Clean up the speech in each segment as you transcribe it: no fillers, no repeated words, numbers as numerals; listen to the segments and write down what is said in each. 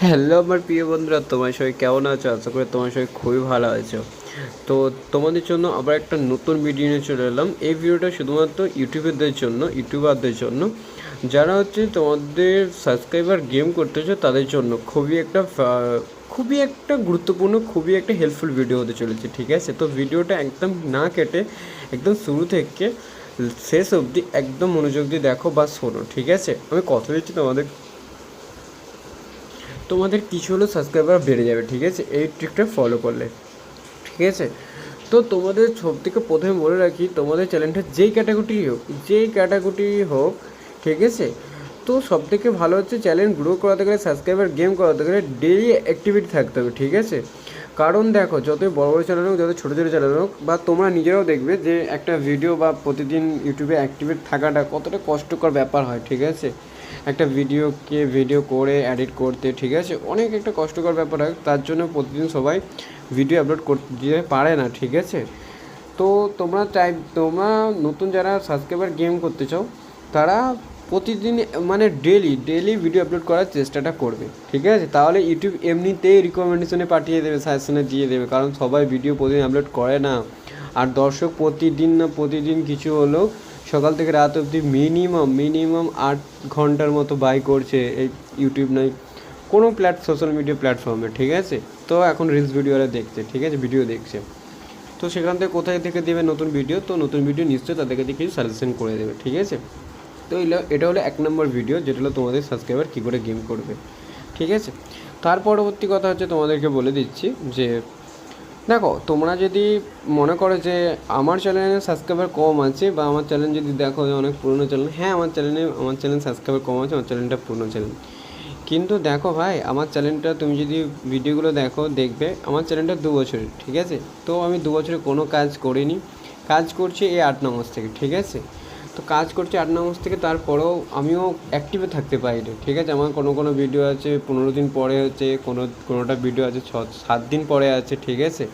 Hello আমার প্রিয় বন্ধুরা, তোমার সবাই কেমন আছো? আশা করি তোমার সবাই খুবই ভালো আছো। তো তোমাদের জন্য আবার একটা নতুন ভিডিও নিয়ে চলে এলাম। এই ভিডিওটা শুধুমাত্র ইউটিউবারদের জন্য যারা হচ্ছে তোমাদের সাবস্ক্রাইবার গেম করতেছো তাদের জন্য খুবই একটা গুরুত্বপূর্ণ, খুবই একটা হেল্পফুল ভিডিও হতে চলেছে। ঠিক আছে, তো ভিডিওটা একদম না কেটে একদম শুরু থেকে শেষ অবধি একদম মনোযোগ দিয়ে দেখো বা শোনো। ঠিক আছে, আমি কথা দিচ্ছি তোমাদের কিছু হলেও সাবস্ক্রাইবার বেড়ে যাবে। ঠিক আছে, এই ট্রিকটা ফলো করলে। ঠিক আছে, তো তোমাদের সব থেকে প্রথমে বলে রাখি, তোমাদের চ্যানেলটা যেই ক্যাটাগরি হোক, ঠিক আছে, তো সব থেকে ভালো হচ্ছে চ্যানেল গ্রো করাতে গেলে, সাবস্ক্রাইবার গেম করাতে গেলে ডেইলি অ্যাক্টিভিটি থাকতে হবে। ঠিক আছে, কারণ দেখো, যতই বড় বড় চ্যানেল হোক, যত ছোটো ছোটো চ্যানেল হোক, বা তোমরা নিজেরাও দেখবে যে একটা ভিডিও বা প্রতিদিন ইউটিউবে অ্যাক্টিভেট থাকাটা কতটা কষ্টকর ব্যাপার হয়। ঠিক আছে, একটা ভিডিও করে এডিট করতে, ঠিক আছে, অনেক একটা কষ্টকর ব্যাপার হয়। তার জন্য প্রতিদিন সবাই ভিডিও আপলোড করতে দিতে পারে না। ঠিক আছে, তো তোমরা নতুন যারা সাবস্ক্রাইবার গেম করতে চাও, তারা প্রতিদিন মানে ডেলি ভিডিও আপলোড করার চেষ্টাটা করবে। ঠিক আছে, তাহলে ইউটিউব এমনিতেই রিকমেন্ডেশনে পাঠিয়ে দেবে, সাজেশনে দিয়ে দেবে, কারণ সবাই ভিডিও প্রতিদিন আপলোড করে না। আর দর্শক প্রতিদিন কিছু হলেও সকাল থেকে রাত অবধি মিনিমাম 8 ঘন্টার মতো বাই করছে এই ইউটিউব নয়, কোনো সোশ্যাল মিডিয়া প্ল্যাটফর্মে। ঠিক আছে, তো এখন রিলস ভিডিওরা দেখছে, ঠিক আছে, ভিডিও দেখছে, তো সেখান থেকে কোথায় থেকে দেবে নতুন ভিডিও, তো নতুন ভিডিও নিশ্চয়ই তাদেরকে দিয়ে কিছু সাজেশন করে দেবে। ঠিক আছে, তো এটা হলো 1 নম্বর ভিডিও, যেটা হলো তোমাদের সাবস্ক্রাইবার কী করে গেম করবে। ঠিক আছে, তার পরবর্তী কথা হচ্ছে, তোমাদেরকে বলে দিচ্ছি যে দেখো, তোমরা যদি মনে করো যে আমার চ্যানেলে সাবস্ক্রাইবার কম আছে, বা আমার চ্যানেল যদি দেখো যে অনেক পুরনো চ্যানেল, হ্যাঁ, আমার চ্যানেল সাবস্ক্রাইবার কম আছে, আমার চ্যানেলটা পুরনো চ্যানেল। কিন্তু দেখো ভাই, আমার চ্যানেলটা তুমি যদি ভিডিওগুলো দেখবে আমার চ্যানেলটা 2 বছরের। ঠিক আছে, তো আমি 2 বছরে কোনো কাজ করিনি, কাজ করছি এই 8 9 মাস থেকে। ঠিক আছে, তো কাজ করছি 8 9 মাস থেকে, তারপরেও আমিও অ্যাক্টিভে থাকতে পারিনি। ঠিক আছে, আমার কোনো ভিডিও আছে 15 দিন পরে হচ্ছে, কোনোটা ভিডিও আছে 7 দিন পরে আছে। ঠিক আছে,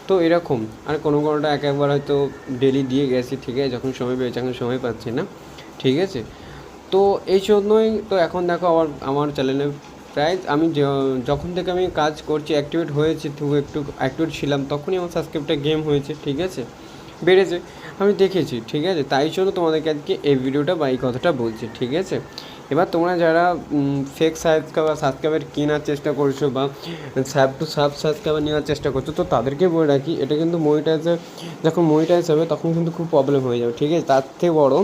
তো এরকম, আর কোনোটা একবার হয়তো ডেলি দিয়ে গেছি। ঠিক আছে, যখন সময় পেয়েছি, এখন সময় পাচ্ছি না। ঠিক আছে, তো এই জন্যই তো এখন দেখো, আমার চ্যানেলে প্রায় যখন থেকে আমি কাজ করছি, অ্যাক্টিভেট হয়েছি, একটু অ্যাক্টিভেট ছিলাম, তখনই আমার সাবস্ক্রাইবটা গেম হয়েছে। ঠিক আছে, বেড়েছে, আমি দেখেছি। ঠিক আছে, তাই জন্য তোমাদেরকে আজকে এই ভিডিওটা বা এই কথাটা বলছি। ঠিক আছে, এবার তোমরা যারা ফেক সাবস্ক্রাইবার কেনার চেষ্টা করছো, বা সাবস্ক্রাইবার নেওয়ার চেষ্টা করছো, তো তাদেরকে বলে রাখি, এটা কিন্তু যখন মনিটাইজ হবে তখন কিন্তু খুব প্রবলেম হয়ে যাবে। ঠিক আছে, তার থেকে বড়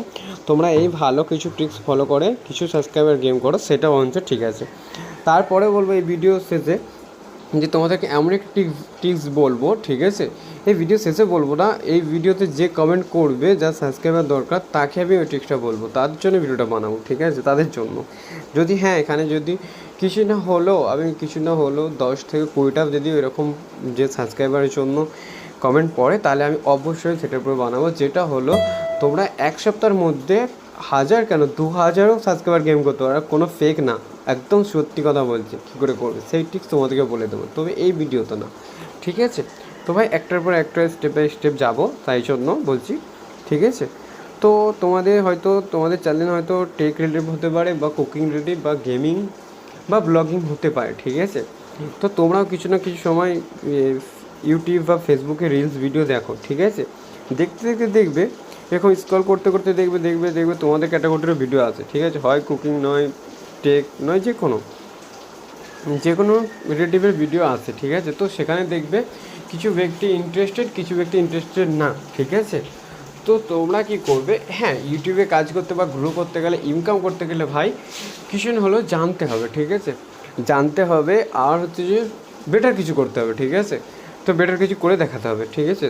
তোমরা এই ভালো কিছু ট্রিক্স ফলো করে কিছু সাবস্ক্রাইবার গেম করো, সেটা বরঞ্চ ঠিক আছে। তারপরে বলবো এই ভিডিও শেষে যে তোমাদেরকে এমন একটা টিপস বলবো। ঠিক আছে, এই ভিডিও শেষে বলবো না, এই ভিডিওতে যে কমেন্ট করবে, যার সাবস্ক্রাইবার দরকার, তাকে আমি ওই টিপসটা বলবো, তার জন্য ভিডিওটা বানাবো। ঠিক আছে, তাদের জন্য যদি, হ্যাঁ, এখানে যদি কিছু না হলেও 10 থেকে 20টা যদি এরকম যে সাবস্ক্রাইবারের জন্য কমেন্ট পড়ে, তাহলে আমি অবশ্যই সেটার উপরে বানাবো, যেটা হলো তোমরা 1 সপ্তাহের মধ্যে 1000 কেন 2000ও সাবস্ক্রাইবার গেম করতে পারো, কোনো ফেক না, একদম সত্যি কথা বলছি। কী করে করবে সেই টিপস তোমাদেরকে বলে দেবো, তবে এই ভিডিওতে না। ঠিক আছে, তো ভাই একটার পর একটা স্টেপ বাই স্টেপ যাবো, তাই জন্য বলছি। ঠিক আছে, তো তোমাদের চ্যানেল হয়তো টেক রিলেটিভ হতে পারে, বা কুকিং রিলেটিভ, বা গেমিং, বা ব্লগিং হতে পারে। ঠিক আছে, তো তোমরাও কিছু না কিছু সময় ইউটিউব বা ফেসবুকে রিলস ভিডিও দেখো। ঠিক আছে, দেখবে এখন স্ক্রল করতে করতে দেখবে তোমাদের ক্যাটাগরিরও ভিডিও আছে। ঠিক আছে, হয় কুকিং নয়, টেক নয়, যে কোনো রিলেটিভের ভিডিও আছে। ঠিক আছে, তো সেখানে দেখবে কিছু ব্যক্তি ইন্টারেস্টেড না। ঠিক আছে, তো তোমরা কী করবে, হ্যাঁ, ইউটিউবে কাজ করতে বা গ্রো করতে গেলে, ইনকাম করতে গেলে ভাই কিছু না হলেও জানতে হবে। ঠিক আছে, জানতে হবে, আর হচ্ছে যে বেটার কিছু করতে হবে। ঠিক আছে, তো বেটার কিছু করে দেখাতে হবে। ঠিক আছে,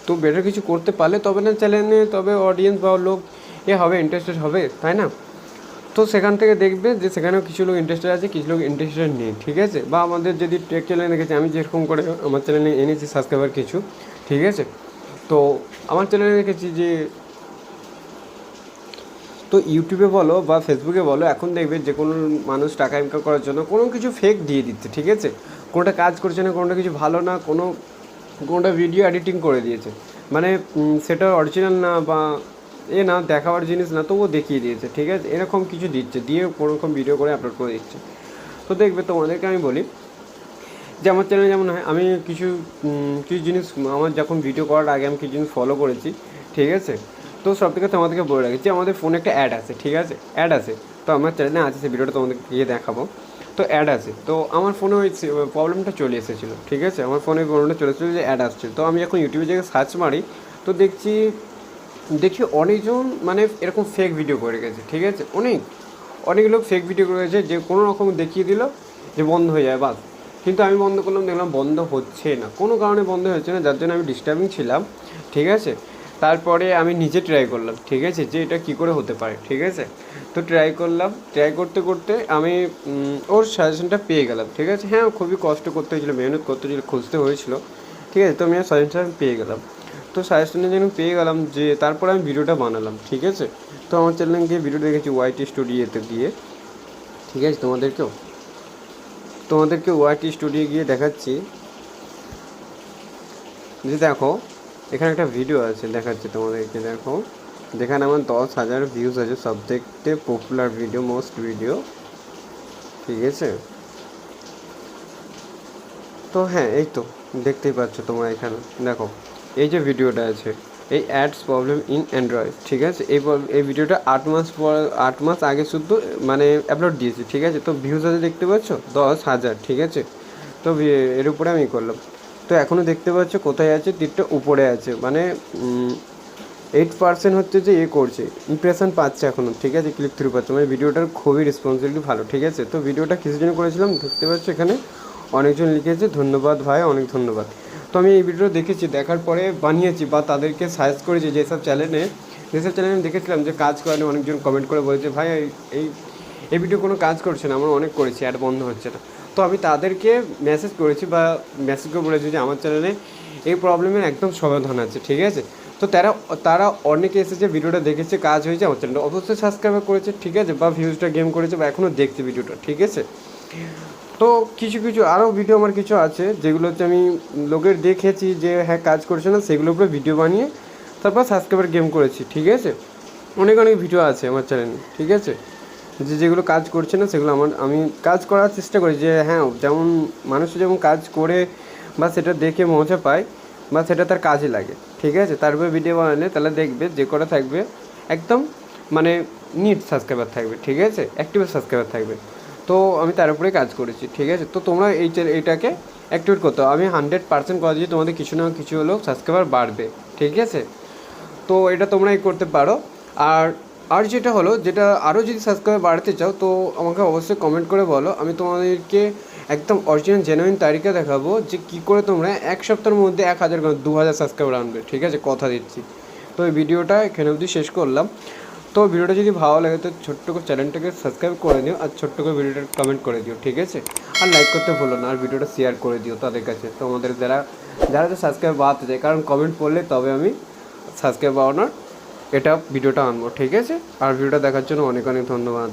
তো বেটার কিছু করতে পারলে তবে না চ্যানেলে, তবে অডিয়েন্স বা লোক হবে, ইন্টারেস্টেড হবে, তাই না? তো সেখান থেকে দেখবে যে সেখানেও কিছু লোক ইন্টারেস্টেড আছে, কিছু লোক ইন্টারেস্টেড নেই। ঠিক আছে, বা আমাদের যদি টেক চ্যানেল দেখেছি, আমি যেরকম করে আমার চ্যানেলে এনেছি সাবস্ক্রাইবার কিছু। ঠিক আছে, তো আমার চ্যানেলে দেখেছি যে, তো ইউটিউবে বলো বা ফেসবুকে বলো, এখন দেখবে যে কোনো মানুষ টাকা ইনকাম করার জন্য কোনো কিছু ফেক দিয়ে দিচ্ছে। ঠিক আছে, কোনোটা কাজ করছে না, কোনোটা কিছু ভালো না, কোনোটা ভিডিও এডিটিং করে দিয়েছে, মানে সেটা অরিজিনাল না, বা না দেখাবার জিনিস না, তবুও দেখিয়ে দিয়েছে। ঠিক আছে, এরকম কিছু দিয়ে কোনোরকম ভিডিও করে আপলোড করে দিচ্ছে। তো দেখবে তোমাদেরকে আমি বলি যে আমার চ্যানেলে যেমন হয় আমি কিছু কিছু জিনিস আমার যখন ভিডিও করার আগে আমি কিছু জিনিস ফলো করেছি, ঠিক আছে। তো সব থেকে তোমাদেরকে বলে রাখি যে আমাদের ফোনে একটা অ্যাড আছে, ঠিক আছে, অ্যাড আছে। তো আমার চ্যানেলে আছে, সেই ভিডিওটা তোমাদেরকে গিয়ে দেখাবো। তো অ্যাড আছে, তো আমার ফোনে ওই প্রবলেমটা চলে এসেছিলো, ঠিক আছে, আমার ফোনে প্রবলেমটা চলে এসেছিলো যে অ্যাড আসছে। তো আমি যখন ইউটিউবে জায়গায় সার্চ মারি তো দেখি অনেকজন মানে এরকম ফেক ভিডিও করে গেছে, ঠিক আছে, অনেক লোক ফেক ভিডিও করে গেছে যে কোনো রকম দেখিয়ে দিল যে বন্ধ হয়ে যায় বাস। কিন্তু আমি বন্ধ করলাম, দেখলাম বন্ধ হচ্ছে না, কোনো কারণে বন্ধ হচ্ছে না, যার জন্য আমি ডিস্টার্বিং ছিলাম, ঠিক আছে। তারপরে আমি নিজে ট্রাই করলাম, ঠিক আছে, যে এটা কী করে হতে পারে, ঠিক আছে। তো ট্রাই করতে করতে আমি ওর সাজেশনটা পেয়ে গেলাম, ঠিক আছে। হ্যাঁ, খুবই কষ্ট করতে হয়েছিলো, মেহনত করতে হয়েছিলো, খুঁজতে হয়েছিলো, ঠিক আছে। তো আমি সাজেশনটা পেয়ে গেলাম। তো সাজেশনের জন্য পেয়ে গেলাম যে তারপরে আমি ভিডিওটা বানালাম, ঠিক আছে। তো আমার চ্যানেলে গিয়ে ভিডিও দেখেছি ওয়াইটি স্টুডিওতে গিয়ে, ঠিক আছে। তোমাদেরকে ওয়াইটি স্টুডিও গিয়ে দেখাচ্ছি যে দেখো এখানে একটা ভিডিও আছে, দেখাচ্ছি তোমাদেরকে, দেখো যেখানে আমার 10,000 ভিউজ আছে, সবথেকে পপুলার ভিডিও, মোস্ট ভিডিও, ঠিক আছে। তো হ্যাঁ, এই তো দেখতেই পাচ্ছ তোমরা এখানে, দেখো এই যে ভিডিওটা আছে, এই অ্যাডস প্রবলেম ইন অ্যান্ড্রয়েড, ঠিক আছে। এই ভিডিওটা 8 মাস আগে শুধু মানে আপলোড দিয়েছি, ঠিক আছে। তো ভিউজ আছে দেখতে পাচ্ছ 10,000, ঠিক আছে। তো এর উপরে আমি করলাম, তো এখনও দেখতে পাচ্ছ কোথায় আছে, তীরটা উপরে আছে, মানে 8% হচ্ছে যে করছে, ইমপ্রেশন পাচ্ছে এখনও, ঠিক আছে, ক্লিক থ্রু পাচ্ছে, মানে ভিডিওটার খুবই রেসপন্সিবিলিটি ভালো, ঠিক আছে। তো ভিডিওটা কিছু জন্য করেছিলাম, দেখতে পাচ্ছ এখানে অনেকজন লিখেছে ধন্যবাদ ভাই, অনেক ধন্যবাদ। তো আমি এই ভিডিও দেখেছি, দেখার পরে বানিয়েছি বা তাদেরকে সাজেস্ট করেছি যেসব চ্যানেলে আমি দেখেছিলাম যে কাজ করেনি, অনেকজন কমেন্ট করে বলেছে ভাই এই এই ভিডিও কোনো কাজ করছে না, আমরা অনেক করেছি, অ্যাড বন্ধ হচ্ছে না। তো আমি তাদেরকে মেসেজ করেছি বা মেসেজ করে বলেছি যে আমার চ্যানেলে এই প্রবলেমের একদম সমাধান আছে, ঠিক আছে। তো তারা অনেকে এসেছে, ভিডিওটা দেখেছে, কাজ হয়েছে, আমার চ্যানেলটা অবশ্যই সাবস্ক্রাইব করেছে, ঠিক আছে, বা ভিউজটা গেম করেছে বা এখনও দেখছে ভিডিওটা, ঠিক আছে। তো কিছু আরও ভিডিও আমার কিছু আছে যেগুলো হচ্ছে আমি লোকের দেখেছি যে হ্যাঁ কাজ করছে না, সেগুলোর উপরে ভিডিও বানিয়ে তারপর সাবস্ক্রাইবার গেম করেছি, ঠিক আছে। অনেক ভিডিও আছে আমার চ্যানেলে, ঠিক আছে, যেগুলো কাজ করছে না সেগুলো আমি কাজ করার চেষ্টা করি, যে হ্যাঁ যেমন মানুষ যেমন কাজ করে বা সেটা দেখে মজা পায় বা সেটা তার কাজে লাগে, ঠিক আছে। তারপরে ভিডিও বানালে তাহলে দেখবে যে কটা থাকবে একদম মানে নিট সাবস্ক্রাইবার থাকবে, ঠিক আছে, অ্যাক্টিভ সাবস্ক্রাইবার থাকবে। তো আমি তার উপরে কাজ করেছি, ঠিক আছে। তো তোমরা এইটাকে অ্যাক্টিভেট করতে হবে, আমি 100% কথা দিচ্ছি তোমাদের কিছু না কিছু হলেও সাবস্ক্রাইবার বাড়বে, ঠিক আছে। তো এটা তোমরা করতে পারো। আর যেটা হলো, যেটা আরও যদি সাবস্ক্রাইবার বাড়াতে চাও তো আমাকে অবশ্যই কমেন্ট করে বলো, আমি তোমাদেরকে একদম অরিজিনাল জেনুইন তারিখে দেখাবো যে কী করে তোমরা 1 সপ্তাহের মধ্যে 1,000 2,000 সাবস্ক্রাইবার আনবে, ঠিক আছে, কথা দিচ্ছি। তো এই ভিডিওটা এখানে অবধি শেষ করলাম। তো ভিডিওটা যদি ভালো লাগে তো ছোট্ট করে চ্যানেলটাকে সাবস্ক্রাইব করে দিও, আর ছোট্ট করে ভিডিওটা কমেন্ট করে দিও, ঠিক আছে। আর লাইক করতে ভুলো না, আর ভিডিওটা শেয়ার করে দিও তাদের কাছে, তোমাদের যারা তো সাবস্ক্রাইব বাড়াতে চায়, কারণ কমেন্ট পড়লে তবে আমি সাবস্ক্রাইব বাড়ানোর ভিডিওটা আনবো, ঠিক আছে। আর ভিডিওটা দেখার জন্য অনেক ধন্যবাদ।